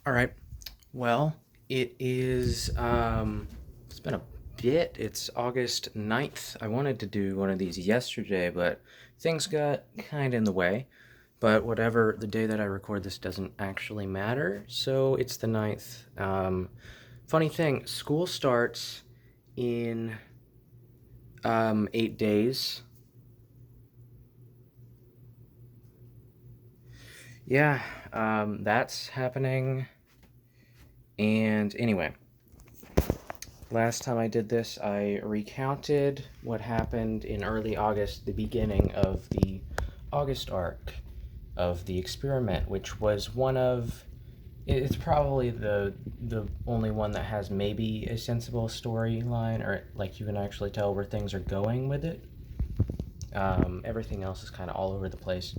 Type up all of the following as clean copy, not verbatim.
All right. Well, it's been a bit. It's August 9th. I wanted to do one of these yesterday, but things got kind of in the way. But whatever, the day that I record this doesn't actually matter, so it's the 9th. Funny thing, school starts in 8 days. Yeah, that's happening. And anyway, last time I did this, I recounted what happened in early August, the beginning of the August arc of the experiment, which was one of it's probably the only one that has maybe a sensible storyline, or like you can actually tell where things are going with it. Everything else is kind of all over the place,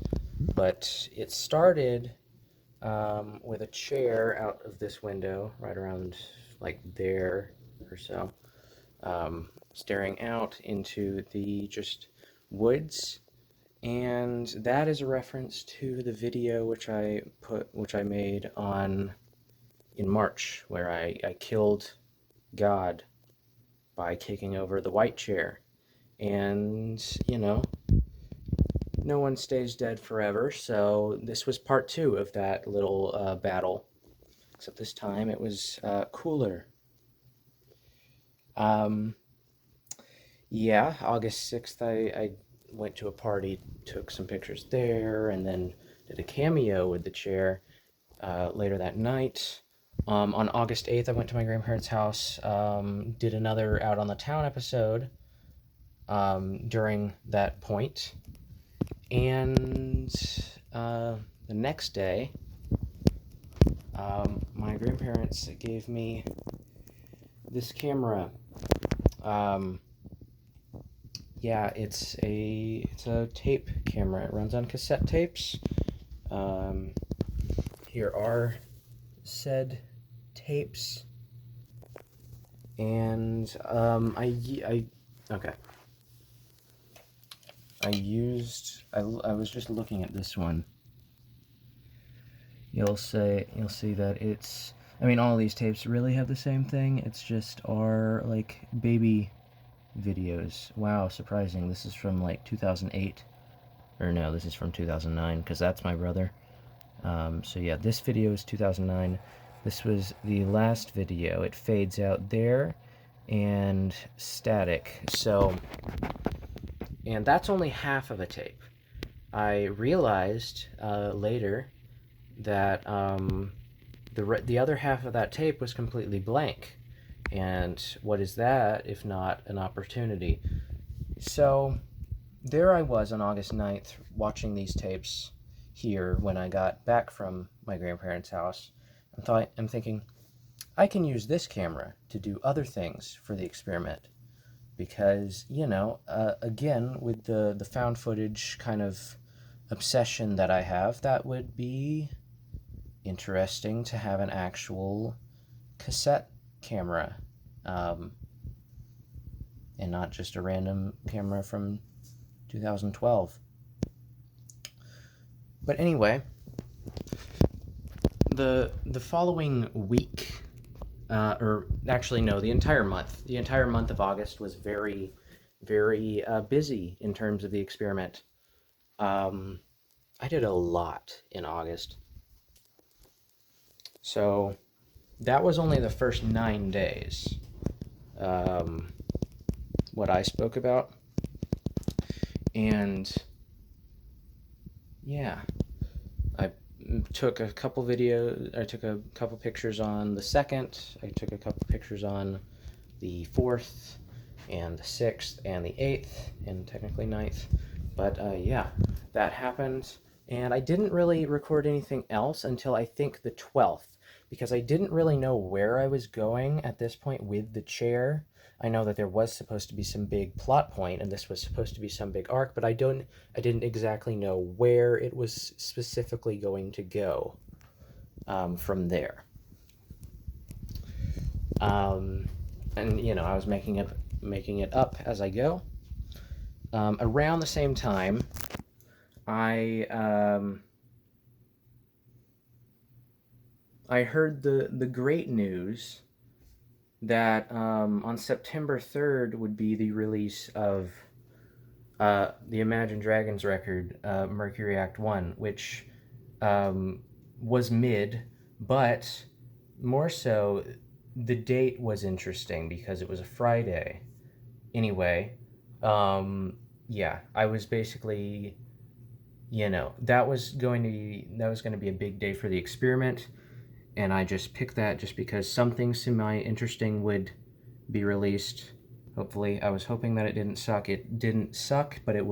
but it started with a chair out of this window, right around like there or so, staring out into the just woods. And that is a reference to the video which I made on in March, where I killed God by kicking over the white chair. And, no one stays dead forever, so this was part two of that little battle. Except this time it was cooler. Um, yeah, August 6th, I went to a party, took some pictures there, and then did a cameo with the chair later that night. On August 8th, I went to my grandparents' house, did another Out on the Town episode during that point. And the next day, my grandparents gave me this camera. Um, yeah, it's a tape camera. It runs on cassette tapes. Um, Here are said tapes, and I okay. I was just looking at this one. You'll see that it's. I mean, all these tapes really have the same thing. It's just our like baby videos. Wow, surprising. This is from like 2008, or no, this is from 2009 because that's my brother. So yeah, this video is 2009. This was the last video. It fades out there and static. So, and that's only half of a tape. I realized later that the other half of that tape was completely blank. And what is that if not an opportunity? So there I was on August 9th watching these tapes here when I got back from my grandparents' house. I'm thinking, I can use this camera to do other things for the experiment. Because, again, with the found footage kind of obsession that I have, that would be interesting to have an actual cassette camera, um, and not just a random camera from 2012. But anyway, the following week, or actually no, the entire month of August was very, very busy in terms of the experiment. Um, I did a lot in August, so that was only the first 9 days. Um, what I spoke about, and yeah, I took a couple videos. I took a couple pictures on the 2nd. I took a couple pictures on the 4th, and the 6th, and the 8th, and technically 9th. But yeah, that happened. And I didn't really record anything else until I think the 12th, because I didn't really know where I was going at this point with the chair. I know that there was supposed to be some big plot point, and this was supposed to be some big arc, but I didn't exactly know where it was specifically going to go from there. Um, and I was making it up as I go. Around the same time, I I heard the great news that on September 3rd would be the release of the Imagine Dragons record, Mercury Act 1, which um, was mid, but more so, the date was interesting because it was a Friday. Anyway, um, yeah, I was basically, that was going to be a big day for the experiment, and I just picked that just because something semi-interesting would be released. Hopefully, I was hoping that it didn't suck. It didn't suck, but it,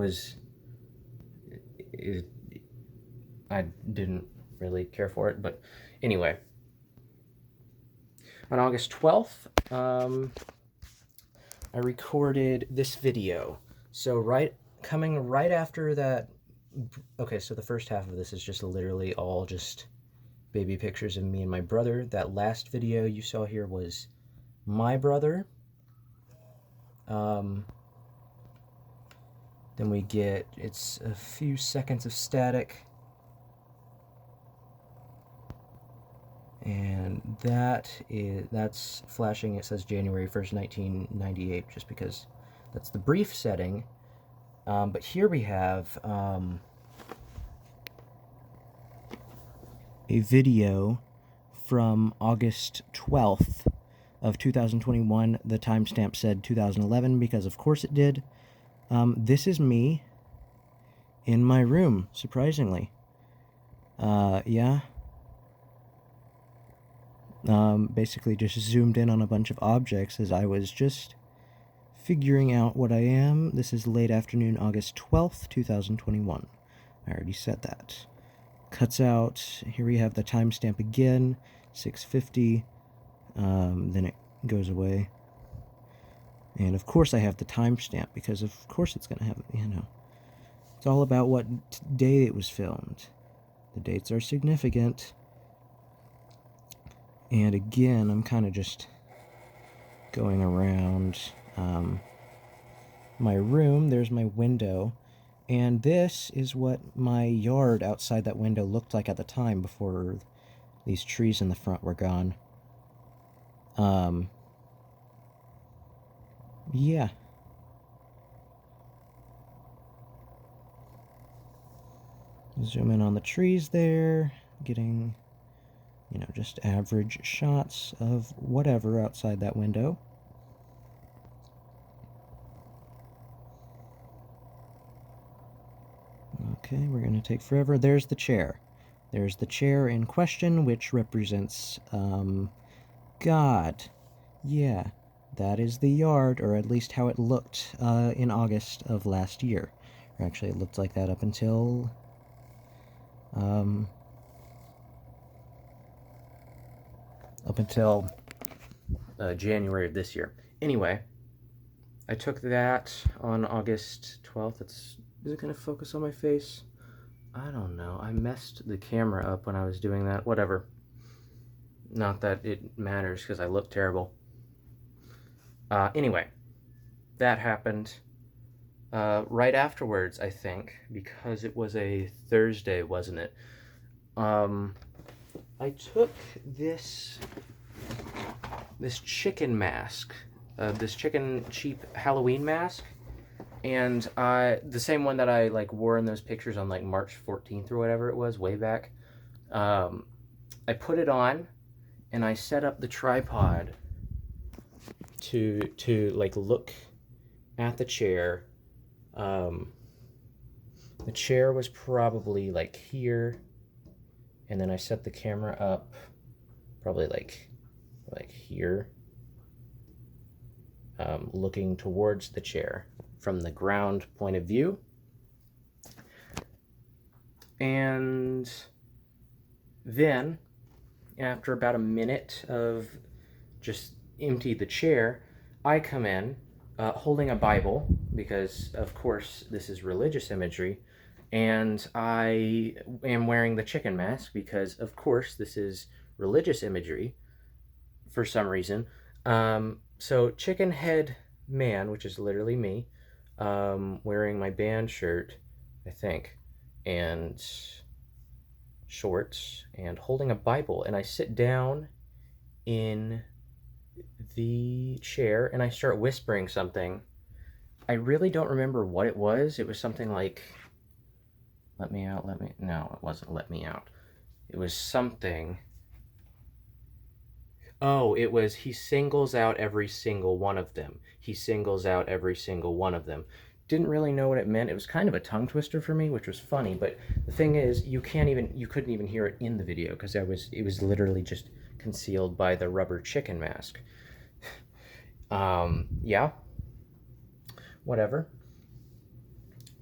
I didn't really care for it. But anyway, on August 12th, I recorded this video. So coming right after that. Okay, so the first half of this is just literally all just baby pictures of me and my brother. That last video you saw here was my brother. Then we get, it's a few seconds of static. And that's flashing. It says January 1st, 1998, just because that's the brief setting. But here we have a video from August 12th of 2021. The timestamp said 2011 because of course it did. This is me in my room, surprisingly. Yeah. Basically just zoomed in on a bunch of objects as I was just figuring out what I am. This is late afternoon, August 12th, 2021. I already said that. Cuts out, here we have the timestamp again, 6:50, then it goes away. And of course I have the timestamp, because of course it's going to have, it's all about what day it was filmed. The dates are significant. And again, I'm kind of just going around my room. There's my window. And this is what my yard outside that window looked like at the time before these trees in the front were gone. Yeah. Zoom in on the trees there, getting, just average shots of whatever outside that window. Okay, we're going to take forever. There's the chair. There's the chair in question, which represents, God. Yeah, that is the yard, or at least how it looked in August of last year. Or actually, it looked like that up until January of this year. Anyway, I took that on August 12th. Is it going to focus on my face? I don't know. I messed the camera up when I was doing that. Whatever. Not that it matters because I look terrible. Anyway, that happened right afterwards, I think, because it was a Thursday, wasn't it? I took this chicken mask, this chicken cheap Halloween mask, and the same one that I wore in those pictures on March 14th or whatever it was, way back. I put it on, and I set up the tripod to look at the chair. The chair was probably here, and then I set the camera up probably like here, looking towards the chair from the ground point of view. And then after about a minute of just empty the chair, I come in holding a Bible, because of course this is religious imagery, and I am wearing the chicken mask because of course this is religious imagery for some reason. So chicken head man, which is literally me, wearing my band shirt, I think, and shorts and holding a Bible, and I sit down in the chair and I start whispering something. I really don't remember what it was. It was something like, let me out, let me... No, it wasn't let me out. It was something... Oh, it was, he singles out every single one of them. He singles out every single one of them. Didn't really know what it meant. It was kind of a tongue twister for me, which was funny, but the thing is, you couldn't even hear it in the video, because it was literally just concealed by the rubber chicken mask. Yeah. Whatever.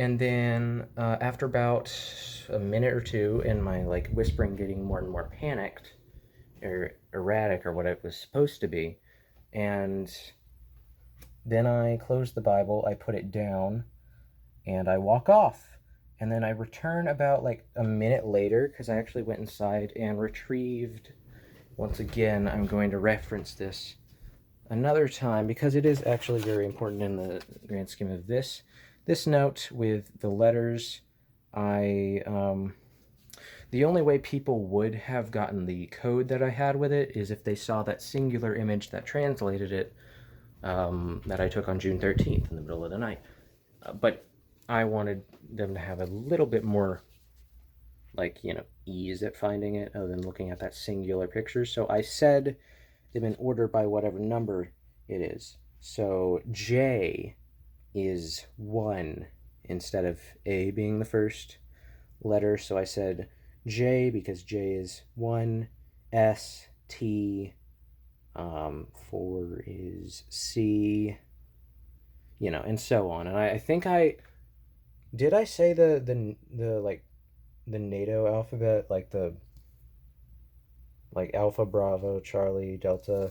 And then, after about a minute or two, and my, like, whispering getting more and more panicked, or erratic, or what it was supposed to be, and then I close the Bible, I put it down, and I walk off. And then I return about like a minute later, because I actually went inside and retrieved, once again, I'm going to reference this another time, because it is actually very important in the grand scheme of this note with the letters. The only way people would have gotten the code that I had with it is if they saw that singular image that translated it, that I took on June 13th in the middle of the night. But I wanted them to have a little bit more, like, ease at finding it other than looking at that singular picture. So I said them in order by whatever number it is. So J is 1 instead of A being the first letter. So I said J because J is 1, S, T, 4 is C, and so on. And I think did I say the like the NATO alphabet, like Alpha, Bravo, Charlie, Delta,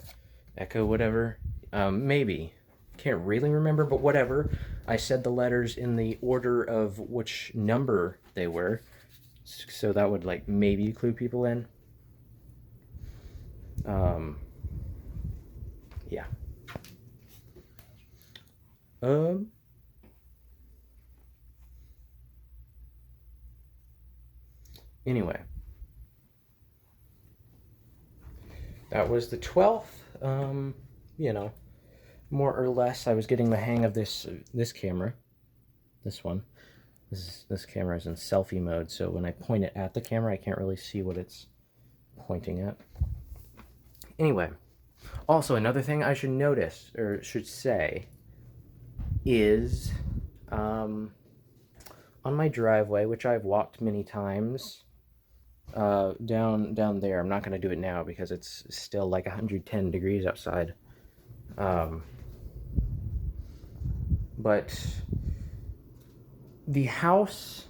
Echo, whatever? Maybe. Can't really remember, but whatever. I said the letters in the order of which number they were, so that would, like, maybe clue people in. Yeah. Anyway. That was the 12th. More or less, I was getting the hang of this camera. This one. This camera is in selfie mode, so when I point it at the camera, I can't really see what it's pointing at. Anyway, also another thing I should notice, or should say, is on my driveway, which I've walked many times, down there. I'm not going to do it now because it's still like 110 degrees outside. But the house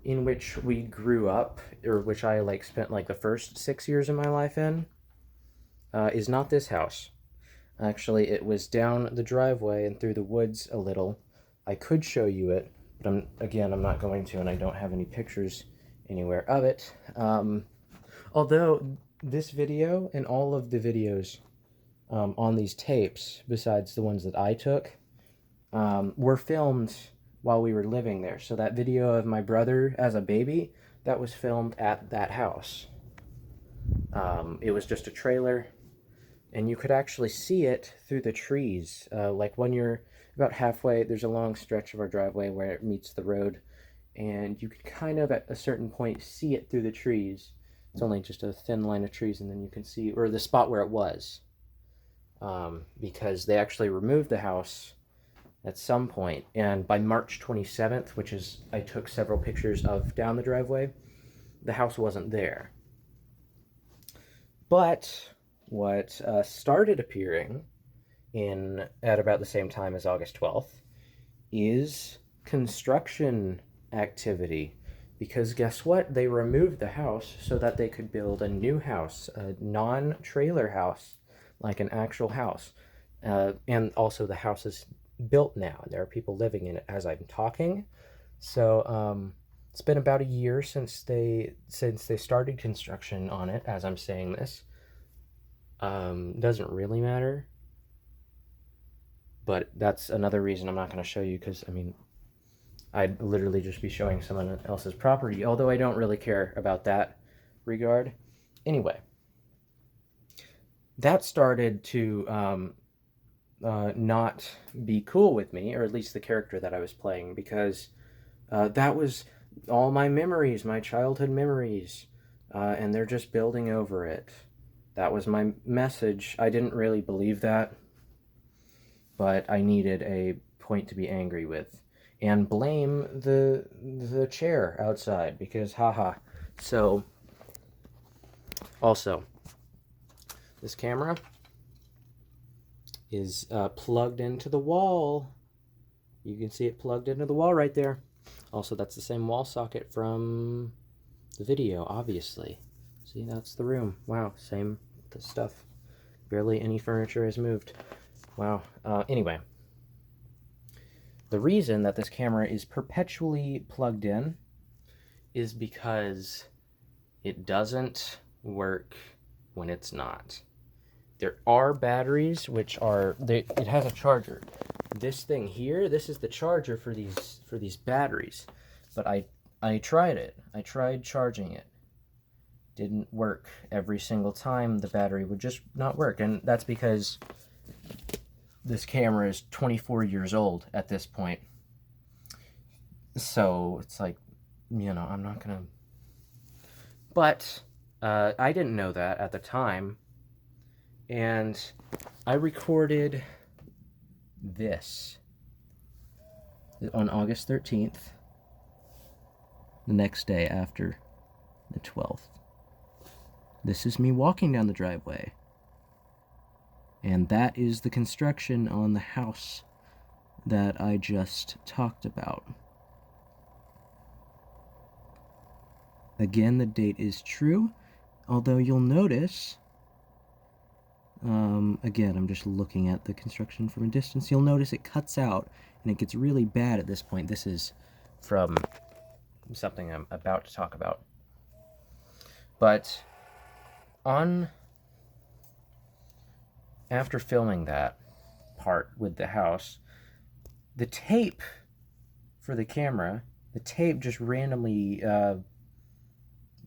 in which we grew up, or which I spent like the first 6 years of my life in, is not this house. Actually, it was down the driveway and through the woods a little. I could show you it, but I'm not going to, and I don't have any pictures anywhere of it. Although this video and all of the videos on these tapes, besides the ones that I took, were filmed while we were living there. So that video of my brother as a baby, that was filmed at that house. It was just a trailer, and you could actually see it through the trees. Like when you're about halfway, there's a long stretch of our driveway where it meets the road, and you could kind of at a certain point see it through the trees. It's only just a thin line of trees, and then you can see, or the spot where it was, because they actually removed the house at some point, and by March 27th, which is, I took several pictures of down the driveway, the house wasn't there. But what started appearing at about the same time as August 12th is construction activity, because guess what? They removed the house so that they could build a new house, a non-trailer house, like an actual house. And also the house is built now, and there are people living in it as I'm talking. So it's been about a year since they started construction on it as I'm saying this. Doesn't really matter, but that's another reason I'm not going to show you, because I mean, I'd literally just be showing someone else's property, although I don't really care about that regard. Anyway, that started to not be cool with me, or at least the character that I was playing, because that was all my memories, my childhood memories, and they're just building over it. That was my message. I didn't really believe that, but I needed a point to be angry with and blame the chair outside because haha. So also, this camera is plugged into the wall. You can see it plugged into the wall right there. Also, that's the same wall socket from the video, obviously. See, that's the room. Wow, same stuff. Barely any furniture has moved. Wow. Anyway, the reason that this camera is perpetually plugged in is because it doesn't work when it's not. There are batteries which are, it has a charger. This thing here, this is the charger for these batteries. But I tried it. I tried charging it. Didn't work. Every single time the battery would just not work. And that's because this camera is 24 years old at this point. So it's like, you know, I'm not gonna. But I didn't know that at the time. And I recorded this on August 13th, the next day after the 12th. This is me walking down the driveway. And that is the construction on the house that I just talked about. Again, the date is true, although you'll notice, again, I'm just looking at the construction from a distance, you'll notice it cuts out, and it gets really bad at this point. This is from something I'm about to talk about. But after filming that part with the house, the tape for the camera, the tape just randomly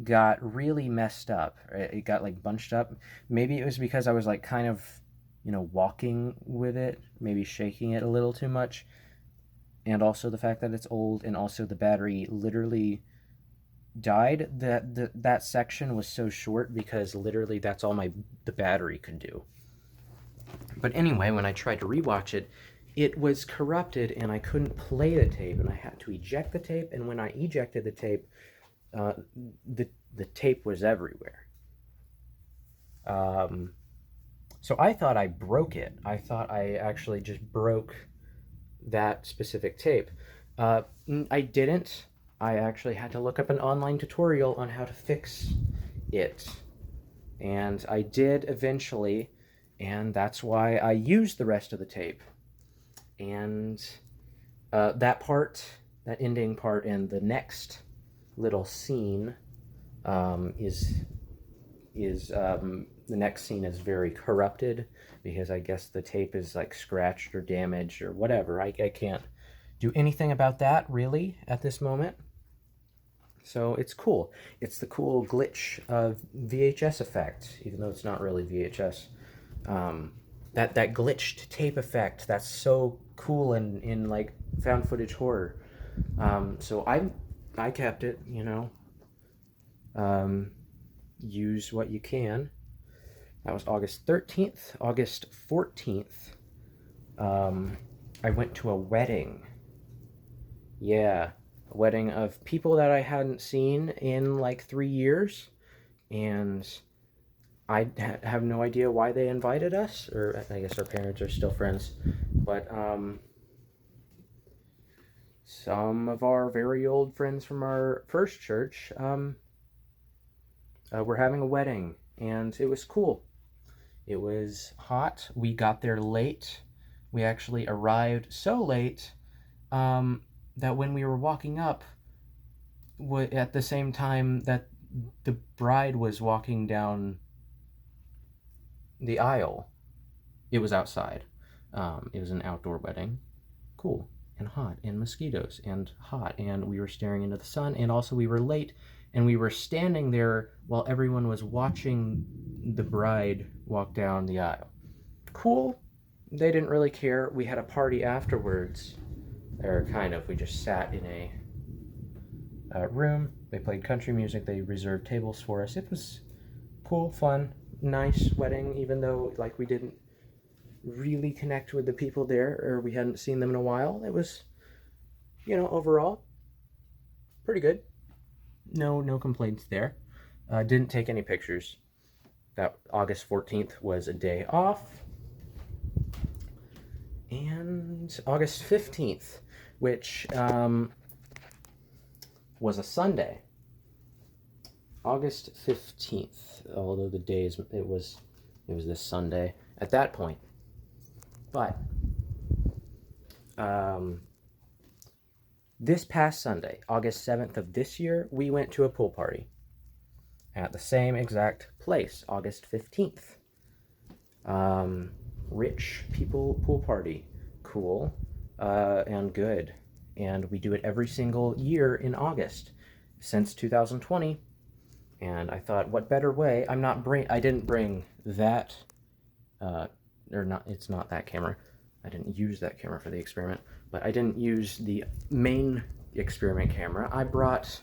got really messed up. It got like bunched up. Maybe it was because I was like kind of, you know, walking with it, maybe shaking it a little too much. And also the fact that it's old, and also the battery literally died. That section was so short because literally that's all the battery could do. But anyway, when I tried to rewatch it, it was corrupted and I couldn't play the tape, and I had to eject the tape, and when I ejected the tape, the tape was everywhere. So I thought I broke it. I thought I actually just broke that specific tape. I didn't. I actually had to look up an online tutorial on how to fix it. And I did eventually, and that's why I used the rest of the tape. And that ending part, and the next little scene the next scene is very corrupted because I guess the tape is like scratched or damaged or whatever. I can't do anything about that really at this moment. So it's cool. It's the cool glitch of VHS effect, even though it's not really VHS. That glitched tape effect, that's so cool in like found footage horror. So I kept it, you know. Use what you can. That was August 13th. August 14th, I went to a wedding. Yeah, a wedding of people that I hadn't seen in like 3 years. And I have no idea why they invited us, or I guess our parents are still friends. But some of our very old friends from our first church were having a wedding, and it was cool. It was hot. We got there late. We actually arrived so late that when we were walking up, at the same time that the bride was walking down the aisle, it was outside. It was an outdoor wedding. Cool. and hot, and mosquitoes and hot, and we were staring into the sun, and also we were late, and we were standing there while everyone was watching the bride walk down the aisle. Cool. They didn't really care. We had a party afterwards, or kind of. We just sat in a room. They played country music. They reserved tables for us. It was cool, fun, nice wedding, even though like we didn't really connect with the people there, or we hadn't seen them in a while. It was, overall pretty good. No complaints there. Didn't take any pictures. That August 14th was a day off. And August 15th, which was a Sunday. August 15th, although the days, it was this Sunday at that point. But this past Sunday, August 7th of this year, we went to a pool party at the same exact place, August 15th. Rich people pool party. Cool and good. And we do it every single year in August since 2020. And I thought, what better way? I didn't bring that, it's not that camera. I didn't use that camera for the experiment, but I didn't use the main experiment camera. I brought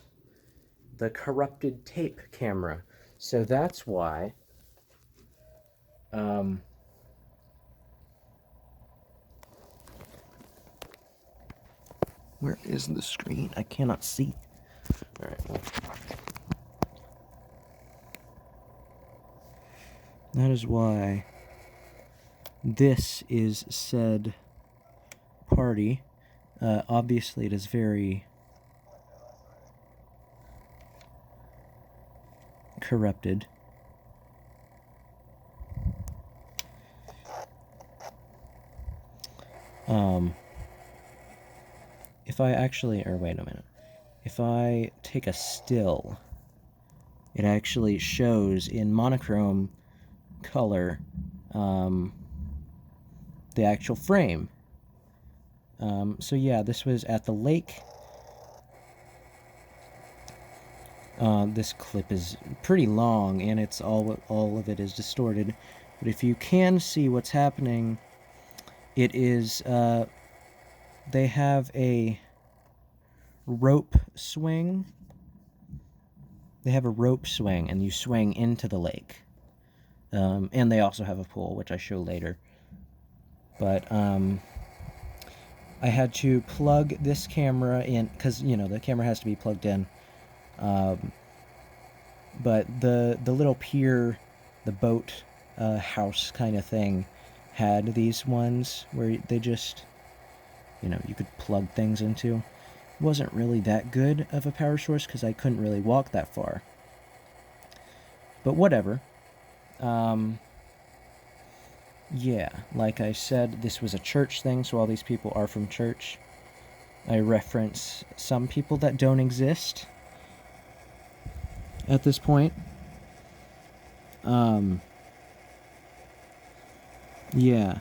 the corrupted tape camera. So that's why, where is the screen? I cannot see. All right. Well, that is why this is said party. Obviously, it is very corrupted. If I actually, or wait a minute, if I take a still, it actually shows in monochrome color the actual frame. So yeah, this was at the lake. This clip is pretty long, and it's all of it is distorted. But if you can see what's happening, it is they have a rope swing. They have a rope swing, and you swing into the lake. And they also have a pool, which I show later. But I had to plug this camera in, because, the camera has to be plugged in. But the little pier, the boat house kind of thing, had these ones where they just, you could plug things into. It wasn't really that good of a power source because I couldn't really walk that far. But whatever. Yeah, like I said, this was a church thing, so all these people are from church. I reference some people that don't exist at this point. Yeah.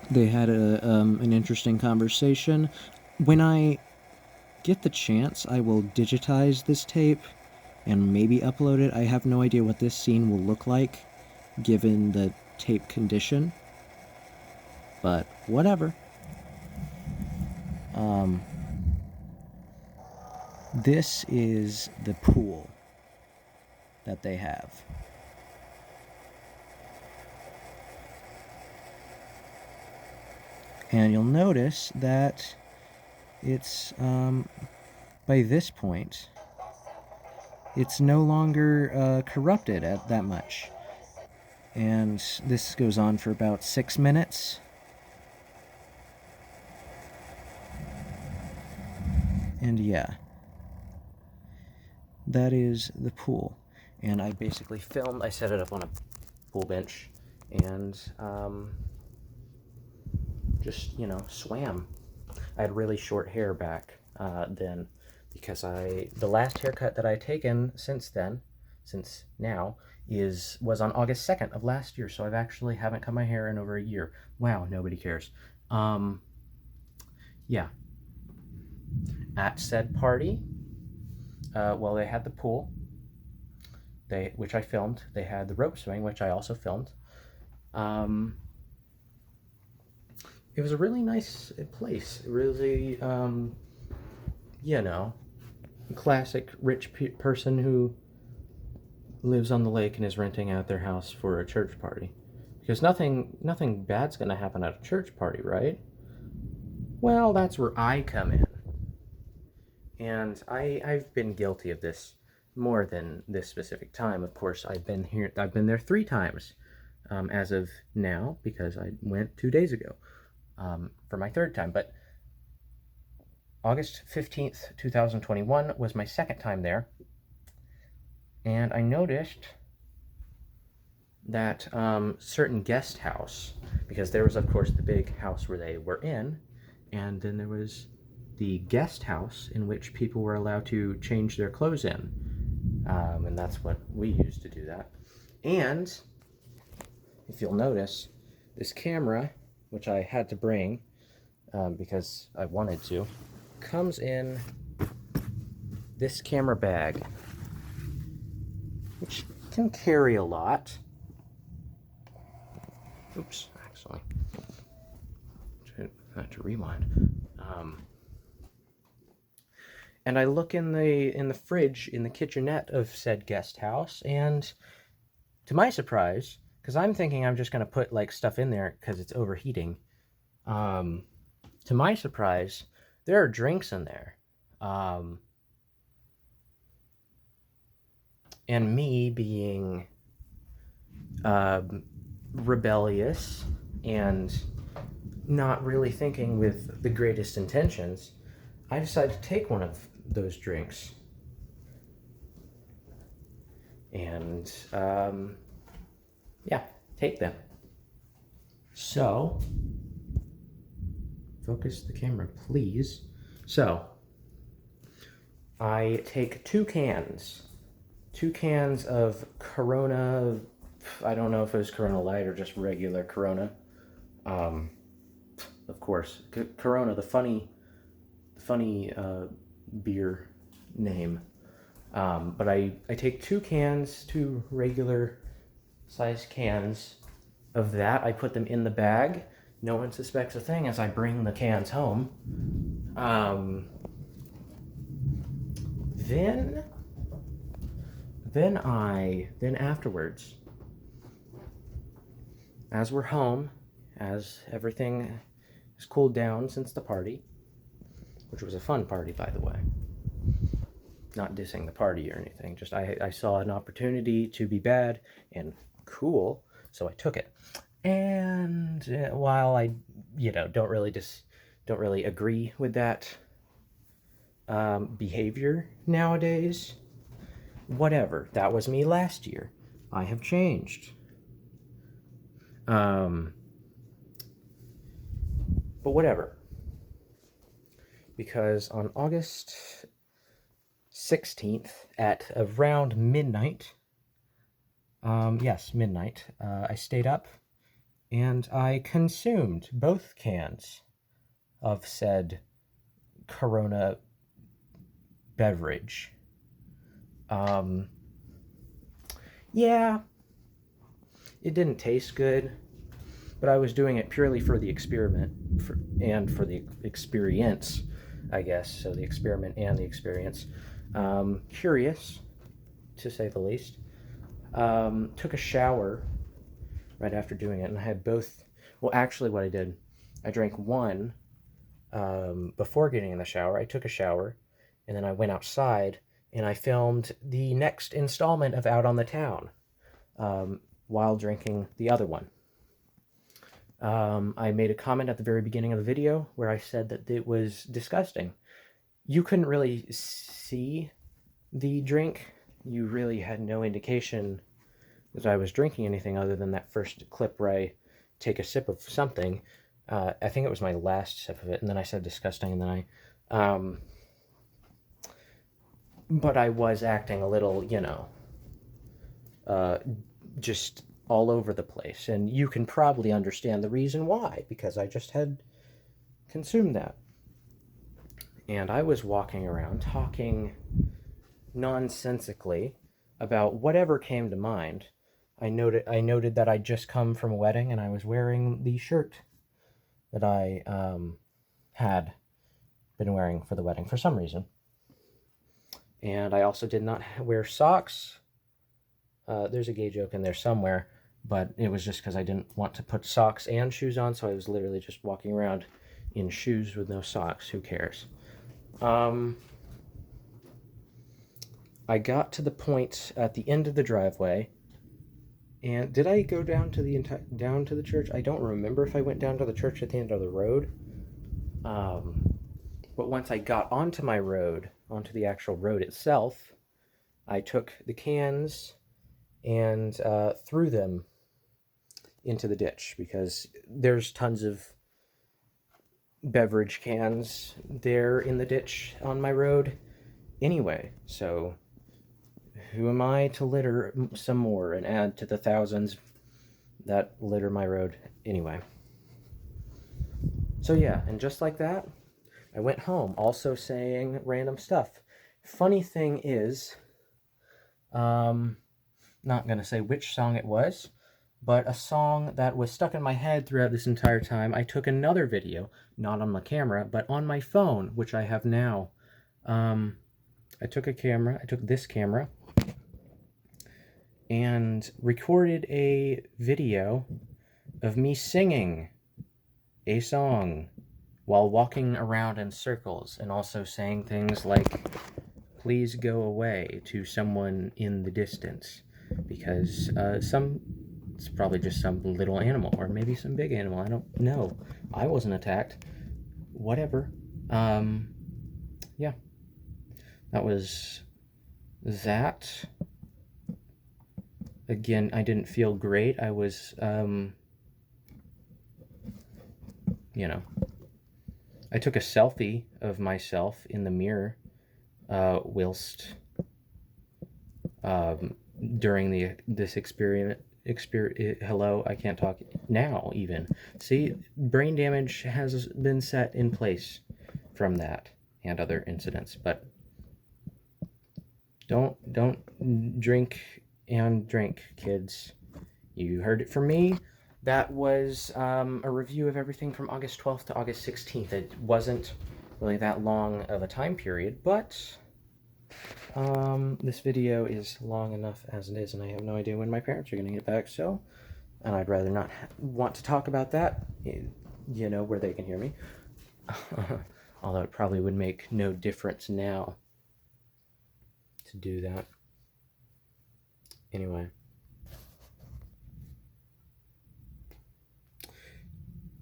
They had an interesting conversation. When I get the chance, I will digitize this tape and maybe upload it. I have no idea what this scene will look like, given the tape condition. But whatever. This is the pool that they have. And you'll notice that it's, by this point, it's no longer corrupted at that much. And this goes on for about 6 minutes. And yeah, that is the pool. And I basically filmed, I set it up on a pool bench, and just, swam. I had really short hair back then, because the last haircut that I had taken since now, was on August 2nd of last year, so I've actually haven't cut my hair in over a year. Wow, nobody cares. yeah, at said party, well, they had the pool, which I filmed. They had the rope swing, which I also filmed. It was a really nice place. Really, you know, classic rich person who lives on the lake and is renting out their house for a church party. Because nothing bad's gonna happen at a church party, right? Well, that's where I come in. And I've been guilty of this more than this specific time. Of course, I've been there 3 times as of now, because I went 2 days ago for my 3rd time. But August 15th, 2021 was my 2nd time there. And I noticed that certain guest house, because there was, of course, the big house where they were in, and then there was the guest house in which people were allowed to change their clothes in. And that's what we used to do that. And if you'll notice, this camera, which I had to bring because I wanted to, comes in this camera bag, which can carry a lot. Oops, actually, I have to rewind. And I look in the fridge in the kitchenette of said guest house, and to my surprise, because I'm thinking I'm just gonna put like stuff in there because it's overheating. To my surprise, there are drinks in there. And me being rebellious and not really thinking with the greatest intentions, I decided to take one of those drinks. And yeah, take them. So, focus the camera, please. So, I take 2 cans of Corona. I don't know if it was Corona Light or just regular Corona. Of course, Corona, the funny beer name. But I take 2 regular size cans of that. I put them in the bag. No one suspects a thing as I bring the cans home. Then afterwards, as we're home, as everything has cooled down since the party, which was a fun party, by the way. Not dissing the party or anything, just I saw an opportunity to be bad and cool, so I took it. And while I, don't really agree with that behavior nowadays, whatever. That was me last year. I have changed. But whatever. Because on August 16th at around midnight, yes, midnight, I stayed up and I consumed both cans of said Corona beverage. Yeah, it didn't taste good, but I was doing it purely for the experiment and for the experience, I guess. So the experiment and the experience. Curious, to say the least. Took a shower right after doing it, and I had both. Well, actually, what I did, I drank one before getting in the shower. I took a shower, and then I went outside, and I filmed the next installment of Out on the Town while drinking the other one. I made a comment at the very beginning of the video where I said that it was disgusting. You couldn't really see the drink. You really had no indication that I was drinking anything other than that first clip where I take a sip of something. I think it was my last sip of it, and then I said disgusting, and then but I was acting a little, just all over the place, and you can probably understand the reason why, because I just had consumed that. and I was walking around talking nonsensically about whatever came to mind. I noted that I'd just come from a wedding and I was wearing the shirt that I had been wearing for the wedding for some reason. And I also did not wear socks. There's a gay joke in there somewhere, but it was just because I didn't want to put socks and shoes on, so I was literally just walking around in shoes with no socks. Who cares? I got to the point at the end of the driveway, and did I go down to the church? I don't remember if I went down to the church at the end of the road. But once I got onto my road, onto the actual road itself, I took the cans and threw them into the ditch because there's tons of beverage cans there in the ditch on my road anyway. So who am I to litter some more and add to the thousands that litter my road anyway? So yeah, and just like that, I went home also saying random stuff. Funny thing is, not gonna say which song it was, but a song that was stuck in my head throughout this entire time. I took another video, not on my camera, but on my phone, which I have now. I took this camera, and recorded a video of me singing a song while walking around in circles and also saying things like, please go away, to someone in the distance, because it's probably just some little animal, or maybe some big animal, I don't know. I wasn't attacked. Whatever. Yeah. That was that. Again, I didn't feel great. I was, I took a selfie of myself in the mirror whilst during this experience. Hello, I can't talk now even. See, brain damage has been set in place from that and other incidents, but don't drink and drink, kids. You heard it from me. That was a review of everything from August 12th to August 16th. It wasn't really that long of a time period, but this video is long enough as it is, and I have no idea when my parents are going to get back, and I'd rather not want to talk about that, where they can hear me. Although it probably would make no difference now to do that. Anyway.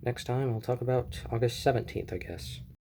Next time I'll talk about August 17th, I guess.